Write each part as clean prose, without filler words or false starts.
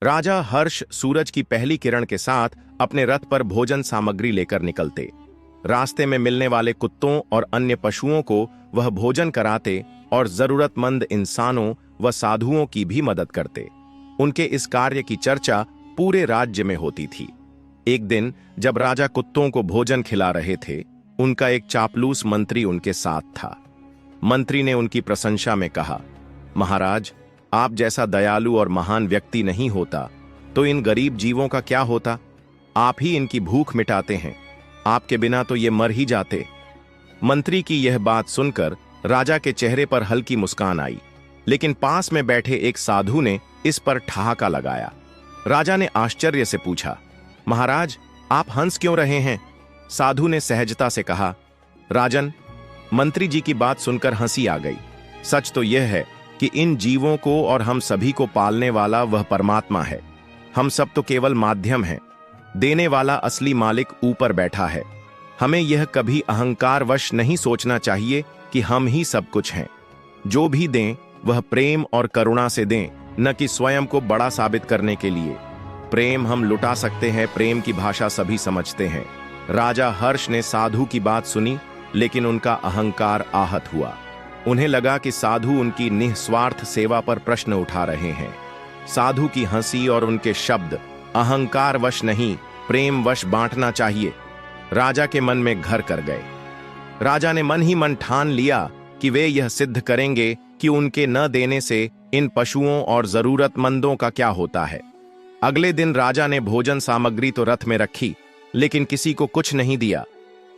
राजा हर्ष सूरज की पहली किरण के साथ अपने रथ पर भोजन सामग्री लेकर निकलते। रास्ते में मिलने वाले कुत्तों और अन्य पशुओं को वह भोजन कराते और जरूरतमंद इंसानों व साधुओं की भी मदद करते। उनके इस कार्य की चर्चा पूरे राज्य में होती थी। एक दिन जब राजा कुत्तों को भोजन खिला रहे थे, उनका एक चापलूस मंत्री उनके साथ था। मंत्री ने उनकी प्रशंसा में कहा, महाराज, आप जैसा दयालु और महान व्यक्ति नहीं होता तो इन गरीब जीवों का क्या होता। आप ही इनकी भूख मिटाते हैं, आपके बिना तो ये मर ही जाते। मंत्री की यह बात सुनकर राजा के चेहरे पर हल्की मुस्कान आई, लेकिन पास में बैठे एक साधु ने इस पर ठहाका लगाया। राजा ने आश्चर्य से पूछा, महाराज, आप हंस क्यों रहे हैं। साधु ने सहजता से कहा, राजन, मंत्री जी की बात सुनकर हंसी आ गई। सच तो यह है कि इन जीवों को और हम सभी को पालने वाला वह परमात्मा है। हम सब तो केवल माध्यम हैं। देने वाला असली मालिक ऊपर बैठा है। हमें यह कभी अहंकारवश नहीं सोचना चाहिए कि हम ही सब कुछ हैं। जो भी दें वह प्रेम और करुणा से दें, न कि स्वयं को बड़ा साबित करने के लिए। प्रेम हम लुटा सकते हैं, प्रेम की भाषा सभी समझते हैं। राजा हर्ष ने साधु की बात सुनी, लेकिन उनका अहंकार आहत हुआ। उन्हें लगा कि साधु उनकी निस्वार्थ सेवा पर प्रश्न उठा रहे हैं। साधु की हंसी और उनके शब्द अहंकारवश नहीं, प्रेमवश बांटना चाहिए, राजा के मन में घर कर गए। राजा ने मन ही मन ठान लिया कि वे यह सिद्ध करेंगे कि उनके न देने से इन पशुओं और जरूरतमंदों का क्या होता है। अगले दिन राजा ने भोजन सामग्री तो रथ में रखी, लेकिन किसी को कुछ नहीं दिया।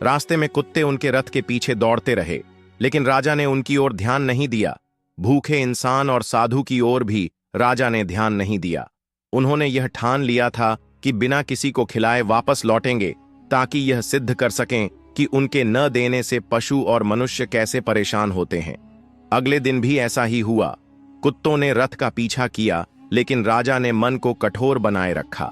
रास्ते में कुत्ते उनके रथ के पीछे दौड़ते रहे, लेकिन राजा ने उनकी ओर ध्यान नहीं दिया। भूखे इंसान और साधु की ओर भी राजा ने ध्यान नहीं दिया। उन्होंने यह ठान लिया था कि बिना किसी को खिलाए वापस लौटेंगे, ताकि यह सिद्ध कर सकें कि उनके न देने से पशु और मनुष्य कैसे परेशान होते हैं। अगले दिन भी ऐसा ही हुआ। कुत्तों ने रथ का पीछा किया, लेकिन राजा ने मन को कठोर बनाए रखा।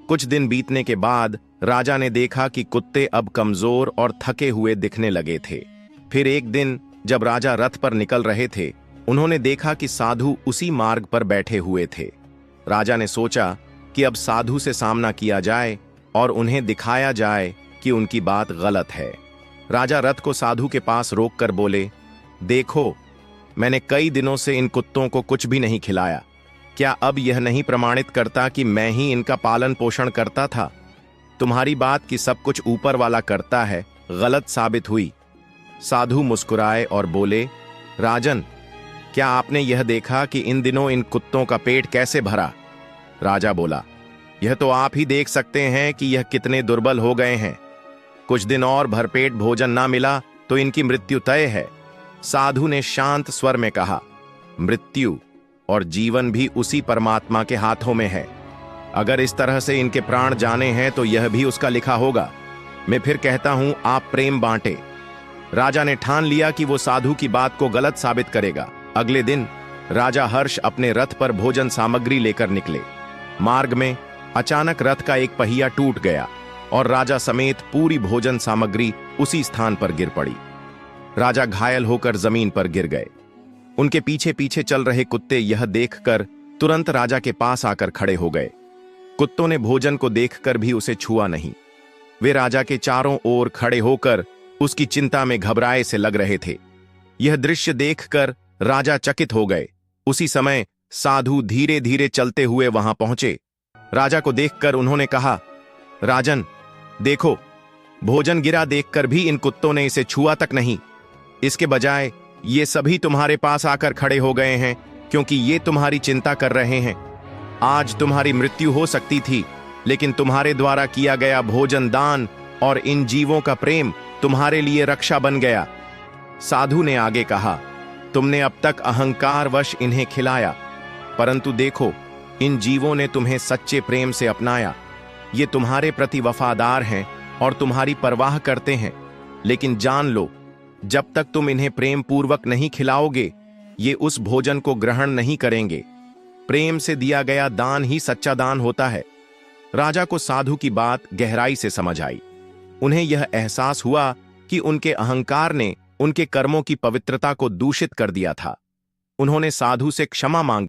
कुछ दिन बीतने के बाद राजा ने देखा कि कुत्ते अब कमजोर और थके हुए दिखने लगे थे। फिर एक दिन जब राजा रथ पर निकल रहे थे, उन्होंने देखा कि साधु उसी मार्ग पर बैठे हुए थे। राजा ने सोचा कि अब साधु से सामना किया जाए और उन्हें दिखाया जाए कि उनकी बात गलत है। राजा रथ को साधु के पास रोककर बोले, देखो, मैंने कई दिनों से इन कुत्तों को कुछ भी नहीं खिलाया। क्या अब यह नहीं प्रमाणित करता कि मैं ही इनका पालन पोषण करता था। तुम्हारी बात कि सब कुछ ऊपर वाला करता है गलत साबित हुई। साधु मुस्कुराए और बोले, राजन, क्या आपने यह देखा कि इन दिनों इन कुत्तों का पेट कैसे भरा। राजा बोला, यह तो आप ही देख सकते हैं कि यह कितने दुर्बल हो गए हैं। कुछ दिन और भरपेट भोजन ना मिला तो इनकी मृत्यु तय है। साधु ने शांत स्वर में कहा, मृत्यु और जीवन भी उसी परमात्मा के हाथों में है। अगर इस तरह से इनके प्राण जाने हैं तो यह भी उसका लिखा होगा। मैं फिर कहता हूं, आप प्रेम बांटे। राजा ने ठान लिया कि वो साधु की बात को गलत साबित करेगा। अगले दिन राजा हर्ष अपने रथ पर भोजन सामग्री लेकर निकले। मार्ग में अचानक रथ का एक पहिया टूट गया और राजा समेत पूरी भोजन सामग्री उसी स्थान पर गिर पड़ी। राजा घायल होकर जमीन पर गिर गए। उनके पीछे पीछे चल रहे कुत्ते यह देखकर तुरंत राजा के पास आकर खड़े हो गए। कुत्तों ने भोजन को देखकर भी उसे छुआ नहीं। वे राजा के चारों ओर खड़े होकर उसकी चिंता में घबराए से लग रहे थे। यह दृश्य देखकर राजा चकित हो गए। उसी समय साधु धीरे धीरे चलते हुए वहां पहुंचे। राजा को देखकर उन्होंने कहा, राजन, देखो, भोजन गिरा देखकर भी इन कुत्तों ने इसे छुआ तक नहीं। इसके बजाय ये सभी तुम्हारे पास आकर खड़े हो गए हैं, क्योंकि ये तुम्हारी चिंता कर रहे हैं। आज तुम्हारी मृत्यु हो सकती थी, लेकिन तुम्हारे द्वारा किया गया भोजन दान और इन जीवों का प्रेम तुम्हारे लिए रक्षा बन गया। साधु ने आगे कहा, तुमने अब तक अहंकारवश इन्हें खिलाया, परंतु देखो, इन जीवों ने तुम्हें सच्चे प्रेम से अपनाया। ये तुम्हारे प्रति वफादार हैं और तुम्हारी परवाह करते हैं। लेकिन जान लो, जब तक तुम इन्हें प्रेम पूर्वक नहीं खिलाओगे, ये उस भोजन को ग्रहण नहीं करेंगे। प्रेम से दिया गया दान ही सच्चा दान होता है। राजा को साधु की बात गहराई से समझ आई। उन्हें यह एहसास हुआ कि उनके अहंकार ने उनके कर्मों की पवित्रता को दूषित कर दिया था। उन्होंने साधु से क्षमा मांगी।